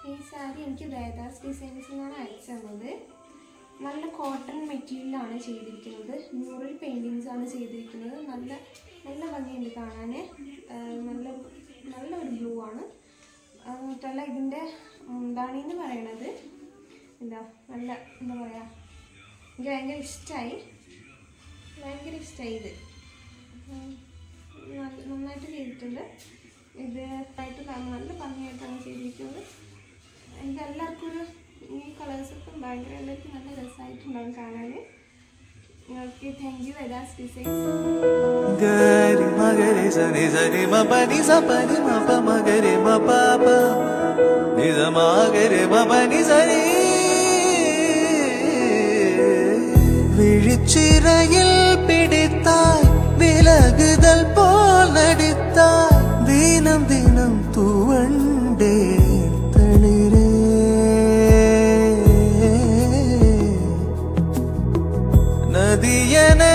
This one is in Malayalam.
ഈ സാരി എനിക്ക് വേദാസ് ഡിസൈൻസിനാണ് അയച്ചു തന്നത്. നല്ല കോട്ടൺ മെറ്റീരിയലാണ് ചെയ്തിരിക്കുന്നത്. മ്യൂറൽ പെയിൻറ്റിങ്സ് ആണ് ചെയ്തിരിക്കുന്നത്. നല്ല നല്ല ഭംഗിയുണ്ട് കാണാൻ. നല്ലൊരു ബ്ലൂ ആണ്. അതുമാത്രമല്ല ഇതിൻ്റെ മുന്താണിന്ന് പറയണത് എന്താ പറയുക, എനിക്ക് ഭയങ്കര ഇഷ്ടമായി ഇത്. നന്നായിട്ട് ചെയ്തിട്ടുണ്ട്. ഇത് ആയിട്ട് നല്ല ഭംഗിയായിട്ടാണ് ചെയ്തിരിക്കുന്നത്. ഇതെല്ലാവർക്കും ഈ കളേഴ്സൊക്കെ ഭയങ്കര എല്ലാവർക്കും നല്ല രസമായിട്ടുണ്ടാകും കാണാൻ. Okay, thank you Vedas designs. ഗരി മഗരി സനി സനി മപനി സപനി മപ മഗരി മപാപ നിസ മഗരി മപനി സനി വിഴിച്ചിറയിൽ പിടിത്തായ് വിലകുതൽ പോൽ നടിത്തായ് ദിനം ദിനം തൂവണ്ടേ തളിരേ നദിയനെ